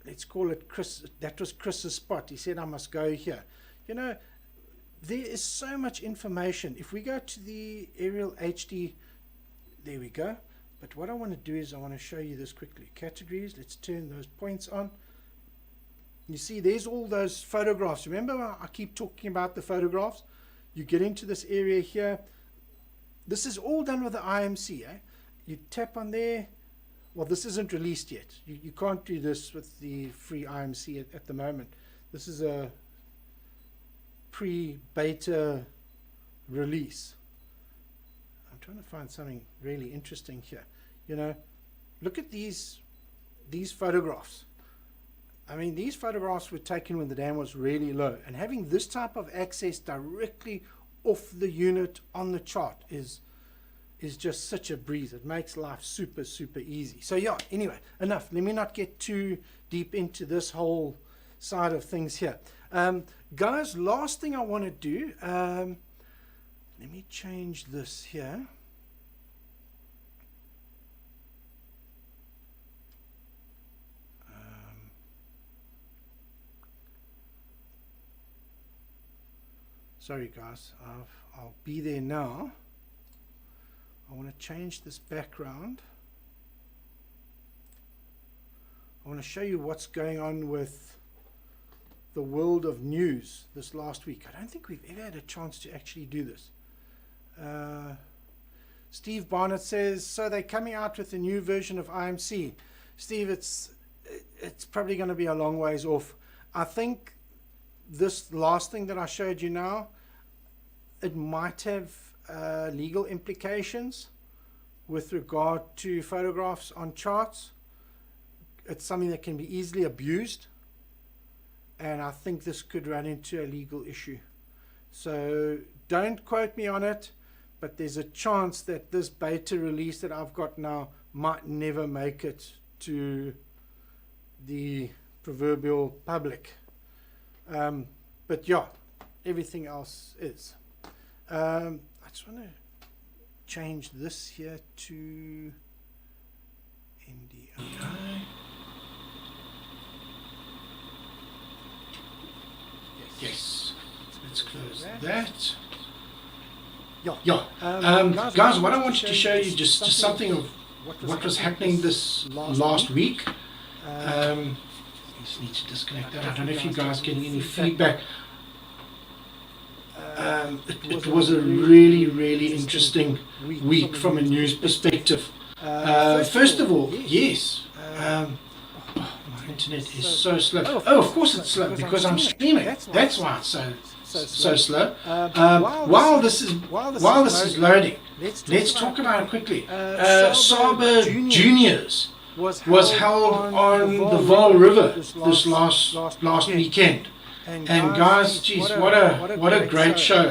let's call it Chris. That was Chris's spot. He said I must go here. You know, there is so much information. If we go to the aerial HD, there we go. But what I want to do is I want to show you this quickly. Categories, let's turn those points on. You see, there's all those photographs. Remember, I keep talking about the photographs. You get into this area here. This is all done with the IMC. You tap on there. Well, this isn't released yet. You can't do this with the free IMC at the moment. This is a pre-beta release. I'm trying to find something really interesting here. You know, look at these photographs. I mean, these photographs were taken when the dam was really low, and having this type of access directly off the unit on the chart is just such a breeze. It makes life super easy. So yeah, anyway, enough. Let me not get too deep into this whole side of things here. Guys, last thing I want to do, let me change this here. Sorry guys, I'll be there now. I want to change this background. I want to show you what's going on with the world of news this last week. I don't think we've ever had a chance to actually do this. Steve Barnett says, so they're coming out with a new version of IMC. Steve, it's probably going to be a long ways off. I think this last thing that I showed you now, it might have legal implications with regard to photographs on charts. It's something that can be easily abused, and I think this could run into a legal issue. So don't quote me on it, but there's a chance that this beta release that I've got now might never make it to the proverbial public. But yeah, everything else is. I just want to change this here to ND. Okay. Yes. Let's close that. Yeah. Guys, what I wanted to show you just something of what was happening this last week. Just need to disconnect that. I don't know if you guys are getting any feedback. It was a really interesting week from a news perspective. First of all, yes. My internet is so slow. Oh, of course it's slow because I'm streaming. That's why it's so slow. While this is loading, let's talk about it quickly. Saber Juniors was held on the Vaal River this last weekend. And guys, geez, what a great show.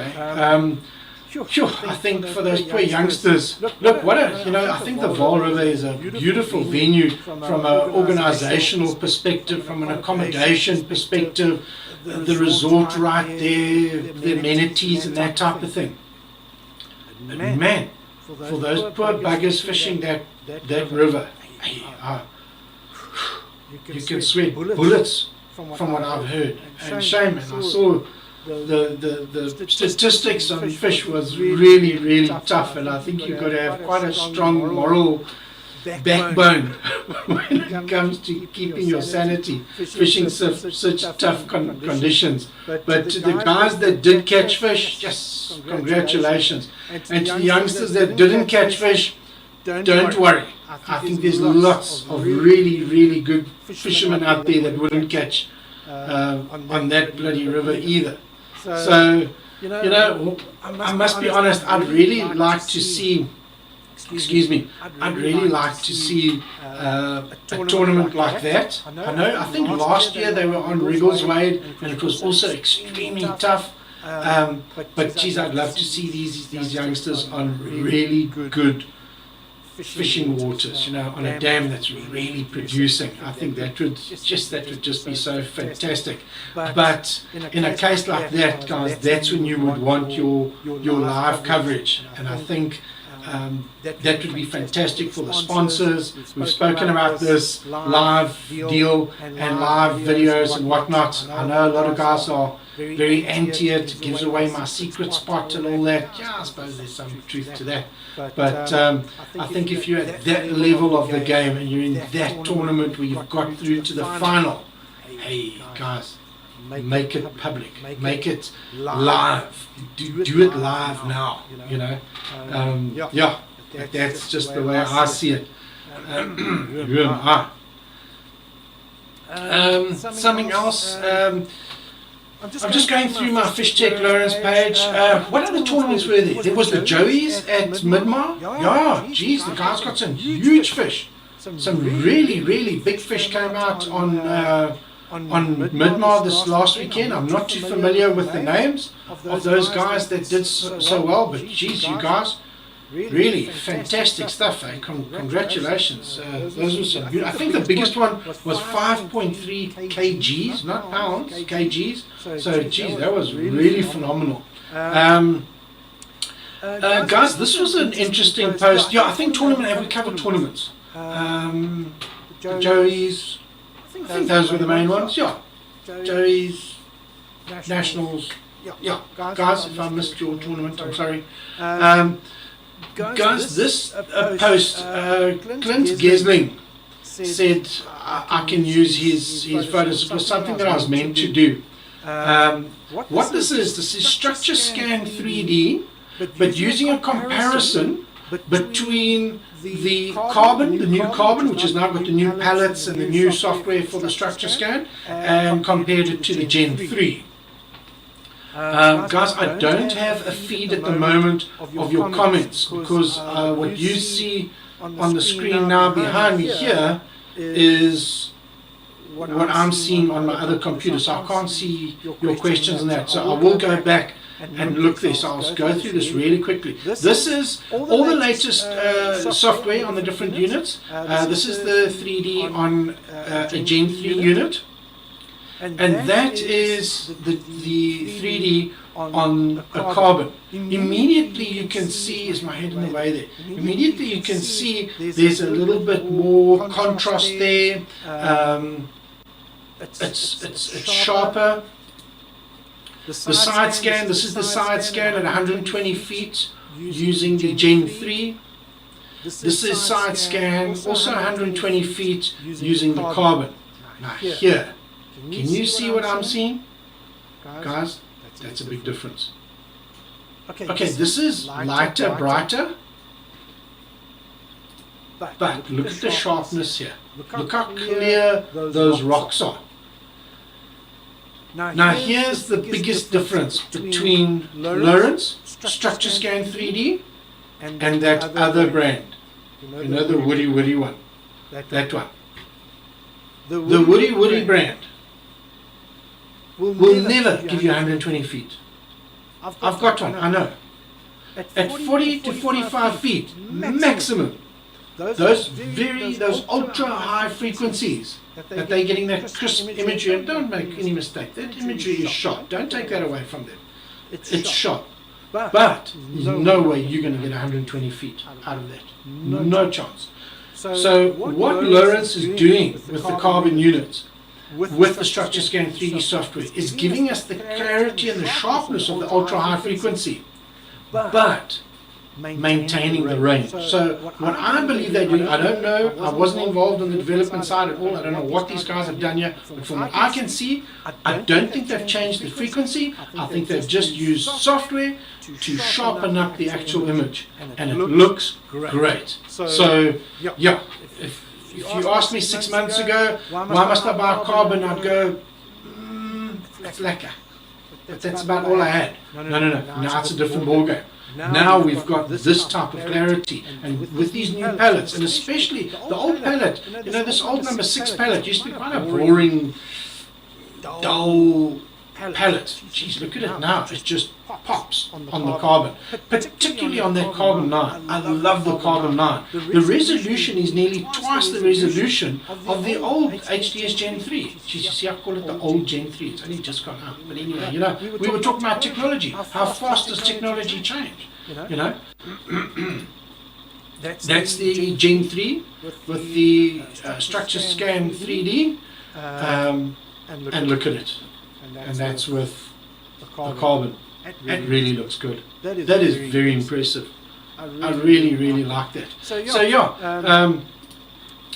I think for those poor youngsters, look, I think the Vaal River is a beautiful venue from an organizational perspective, from an accommodation perspective, the resort right there, the amenities and that type of thing. But man, for those poor buggers fishing that river, you can sweat bullets from what I've heard. And shame, and I saw the statistics on fish was really tough, and I think you've got to have quite a strong moral backbone when it comes to keeping your sanity fishing such tough conditions. But to the guys that did catch fish, just congratulations. And to the youngsters that didn't catch fish, don't worry. I think there's lots of really good fishermen out there that wouldn't catch on that bloody river either. So, I must be honest, I'd really like to see, I'd really like to see a tournament like that. I think last year they were on Wriggleswade and it was also extremely tough. But geez, I'd love to see these youngsters on really good fishing waters, on a dam that's really producing. I think that would just be so fantastic. But in a case like that, guys, that's when you would want your live coverage, and I think that would be fantastic for the sponsors. We've spoken about this live deal and live videos and whatnot. I know a lot of guys are very anti it, gives away my secret spot and all that. Yeah, I suppose there's some truth to that. But I think if you're at that level of the game and you're in that tournament where you've got through to the final, hey guys, make it public, make it live, do it live now, that's just the way I see it. Something else, I'm just going through my FishTec Lowrance page. What other tournaments were there? There was the Joey's at Midmar. Yeah, geez, the guys got some huge fish. Some really big fish came out on Midmar this last weekend. I'm not too familiar with the names of those guys that did so well, but geez, you guys, really fantastic stuff. Congratulations. Those were some beautiful. I think the biggest one was 5.3 kgs, not pounds, kgs. So geez, that was really phenomenal. Guys, this was an interesting post. Yeah, I think tournament. Have we covered tournaments? Joey's. I think those were the main ones. Yeah, Joey's, Nationals. Yeah, guys, if I missed your tournament, I'm sorry. Guys, this post, Clint Gesling said I can use his photos. It was something that I was meant to do. What this is Structure Scan 3D, but using a comparison between the carbon, the new carbon, which has now got the new palettes and the new software for the structure scan, and compared it to the Gen 3. Guys, I don't have a feed at the moment of your comments, because what you see on the screen now behind me here is what I'm seeing on my other computer, so I can't see your questions on that. So I will go back and look there. So I'll go through this really quickly. This is all the latest software on the different units. This is the 3D on a Gen 3 unit. And that is the 3D on a carbon. Immediately you can see, is my head in the way there? Immediately you can see there's a little bit more contrast there. It's sharper. The side scan, this is the side scan at 120 feet using the Gen 3. This is side scan, also 120 feet using the carbon. Now here, can you see what I'm seeing? Guys, that's a big difference. Okay, this is lighter, brighter. But look at the sharpness here. Look how clear those rocks are. Now here's the biggest difference between Lowrance, Structure Scan 3D, and that other brand. You know, the Woody one. That one. The Woody brand will never give you 120 feet. I've got one, I know. At 40 to 45 feet, maximum. Those ultra high frequencies that they're getting that crisp imagery, and don't make any mistake, that imagery is sharp. Don't take that away from them. It's sharp. But there's no way you're going to get 120 feet out of that. No chance. So what Lowrance is doing with the carbon units, with the Structure Scan 3D software, is giving us the clarity and the sharpness of the ultra high frequency, but maintaining the range. So what I believe they're doing, I don't know, I wasn't involved on the development side at all, I don't know what these guys have done yet, but from what I can see, I don't think they've changed the frequency. I think they've just used software to sharpen up the actual image, and it looks great. So yeah, if you asked me 6 months ago, why must I buy carbon, I'd go, that's lekker. But that's about all I had. No, now it's a different ballgame. Now we've got this type of clarity, and with these new pellets, and especially the old pellet, you know, this old number 6 pellet used to be quite a boring, dull pellet. Jeez, look at it now, it just pops on the carbon, particularly on that carbon 9. I love the carbon 9. The resolution is nearly twice the resolution of the old HDS Gen 3. Jeez, you see, I call it the old Gen 3. It's only just gone out. But anyway, you know, we were talking about technology. How fast does technology change? You know? That's the Gen 3 with the Structure Scan 3D. And look at it. And that's with the carbon. It really looks good. That is very impressive. I really like that. So yeah,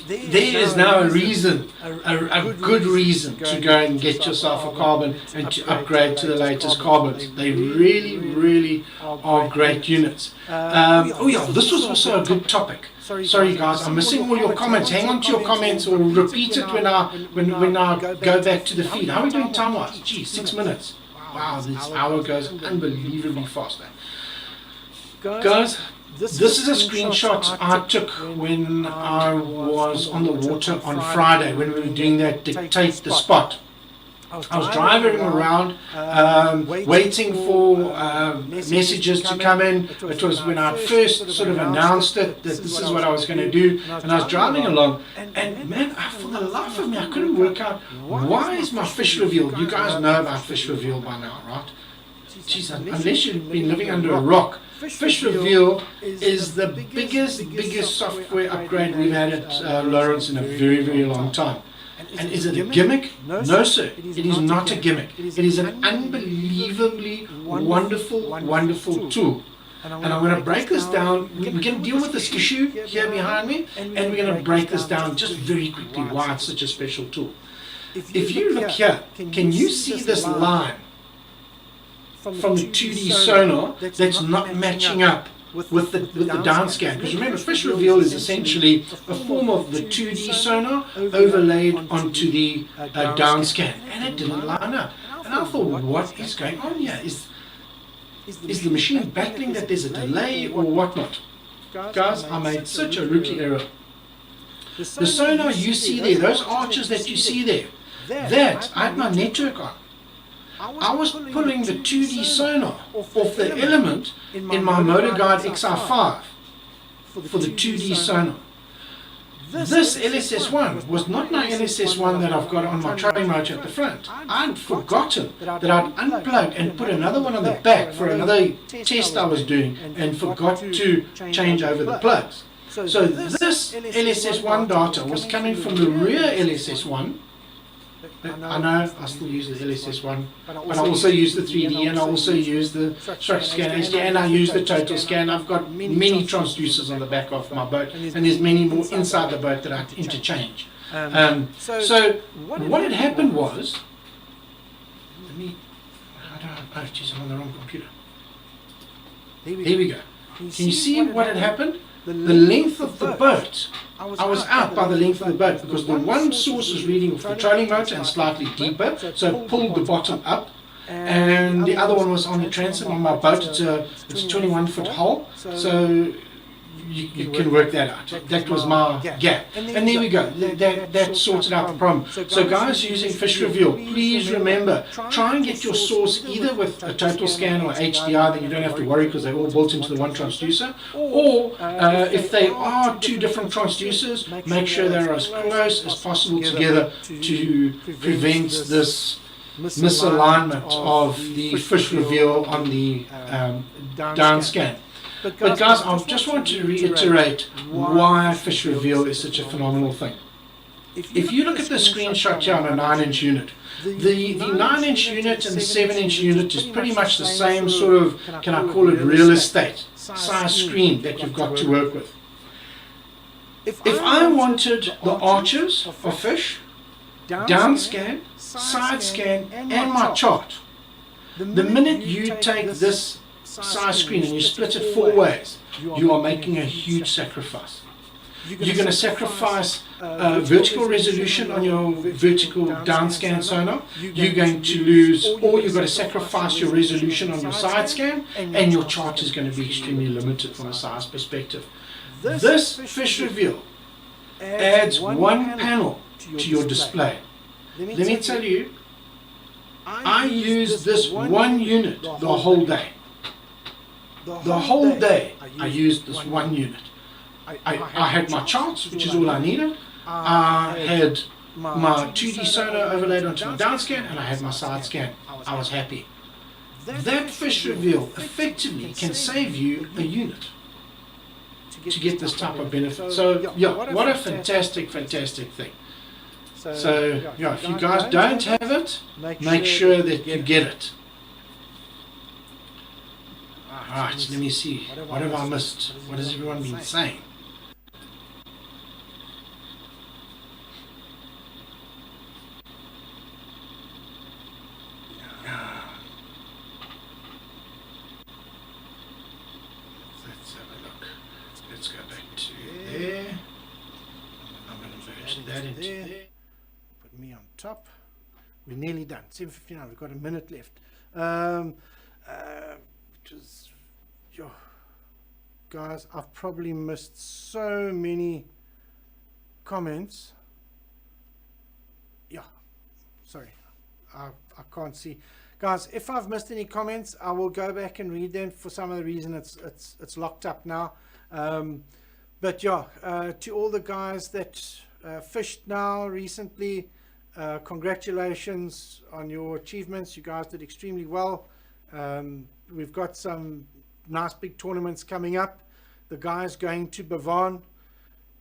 there is now a reason, a good reason to go and get yourself a carbon and to upgrade to the latest carbons. They really are great units. Oh yeah, this was also a good topic. Sorry guys, I'm missing all your comments. Hang on to your comments, or repeat it when I go back to the feed. How are we doing time-wise? Gee, 6 minutes. Wow, this hour goes unbelievably fast. Guys, this is a screenshot I took when I was on the water on Friday, when we were doing that Dictate the Spot. I was driving around, waiting for messages to come in. It was when I first sort of announced it, that this is what I was going to do. And I was driving along, and man, for the life of me, I couldn't work out, why is my fish reveal? You guys know about fish reveal by now, right? Jeez, unless you've been living under a rock. Fish Reveal is the biggest software upgrade we've had at Lowrance in a very long time. And is it a gimmick? No sir, it is not a gimmick. It is an unbelievably wonderful tool. And I'm going to break this down. We're going to deal with this issue here behind me, and we're going to break this down just very quickly, why it's such a special tool. If you look here, can you see this line from the 2D sonar that's not matching up with the down scan? Because remember, Fish Reveal is essentially a form of the 2D sonar overlaid onto the down scan, and it didn't line up. And I thought, what is going on here? Is the machine battling that there's a delay or whatnot? Guys, I made such a rookie error. The sonar you see there, those arches that you see there, that I had my network on. I was pulling the 2D sonar off the element in my Motor Guide XR5 for the 2D sonar. this LSS1 was not my LSS1 that I've got on my trolling motor at the front. I'd forgotten that I'd unplug and put another one on the back for another test I was doing, and forgot to change over the plugs. So this LSS1 data was coming from the rear LSS1. I know I still use the LSS1, but I also use the 3D, and I also use the structure scan HD, and I use the total scan. I've got many transducers on the back of my boat, and there's many more inside the boat that I interchange. So what had happened was, oh geez, I'm on the wrong computer. Here we go. Can you see what had happened? The length of the boat, I was out by the length of the boat, because the one source was reading off the trolling motor and slightly deeper, so it pulled the bottom up, and the other one was on the transom on my boat. It's a 21-foot hull, so you can work that out. That was my gap, and there we go. That sorted out the problem. So guys using Fish Reveal, please remember, try and get your source either with a total scan or HDR, then you don't have to worry because they're all built into the one transducer, or if they are two different transducers, make sure they're as close as possible together to prevent this misalignment of the Fish Reveal on the down scan. But guys, I just want to reiterate why Fish Reveal is such a phenomenal thing. If you look at the screenshot here on a 9-inch unit, the 9-inch unit and the 7-inch unit is pretty much the same sort of, can I call it, real estate size screen that you've got to work with. If I wanted the arches of fish, down scan, side scan, and my chart, the minute you take this size screen and you split it 4 ways, you are making a huge sacrifice. You're going to sacrifice vertical resolution on your vertical down scan sonar. You're going to lose, or you've got to sacrifice your resolution on your side scan, and your chart is going to be extremely limited from a size perspective. This Fish Reveal adds one panel to your display. Let me tell you, I use this one unit the whole day. The whole day I used this one unit. I had my charts, which is all I needed. I had my 2D sonar overlaid onto my down scan, and I had my side scan. I was happy. That Fish Reveal effectively can save you a unit to get this type of benefit. So yeah, what a fantastic thing. So yeah, if you guys don't have it, make sure that you get it. Alright, let me see. What have I missed? What has everyone been saying? Let's have a look. Let's go back to there. I'm going to merge that into there. Put me on top. We're nearly done. 7:59. We've got a minute left. Which is, yo, guys, I've probably missed so many comments. Yeah, sorry, I can't see. Guys, if I've missed any comments, I will go back and read them. For some of the reason, it's locked up now. But yeah, to all the guys that fished now recently, congratulations on your achievements. You guys did extremely well. We've got some nice big tournaments coming up. The guys going to Bavon.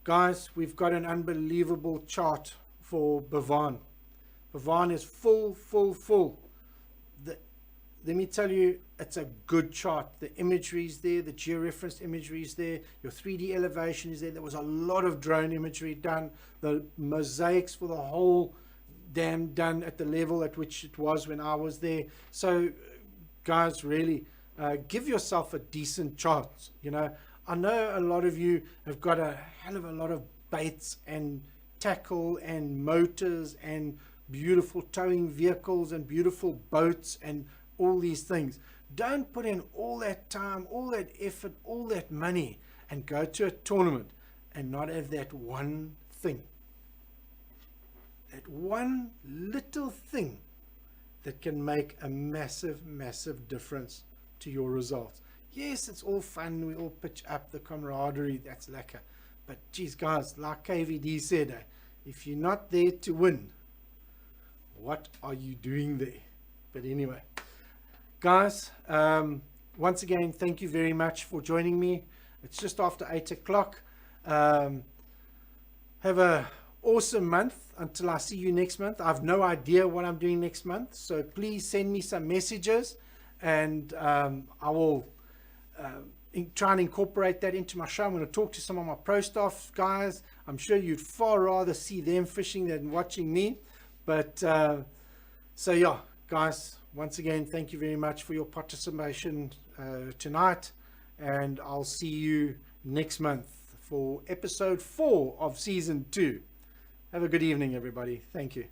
Guys, we've got an unbelievable chart for Bavon. Bavon is full. Let me tell you, it's a good chart. The imagery is there, the georeferenced imagery is there, your 3D elevation is there. There was a lot of drone imagery done. The mosaics for the whole dam done at the level at which it was when I was there. So guys, really give yourself a decent chance. You know, I know a lot of you have got a hell of a lot of baits and tackle and motors and beautiful towing vehicles and beautiful boats and all these things. Don't put in all that time, all that effort, all that money and go to a tournament and not have that one thing, that one little thing that can make a massive difference to your results. Yes, it's all fun, we all pitch up, the camaraderie, that's lekker. But geez, guys, like KVD said, if you're not there to win, what are you doing there? But anyway, guys, once again, thank you very much for joining me. It's just after 8 o'clock. Have a awesome month until I see you next month. I have no idea what I'm doing next month, so please send me some messages, and I will try and incorporate that into my show. I'm going to talk to some of my pro staff guys. I'm sure you'd far rather see them fishing than watching me. But so yeah, guys, once again, thank you very much for your participation tonight, and I'll see you next month for episode 4 of season 2. Have a good evening, everybody. Thank you.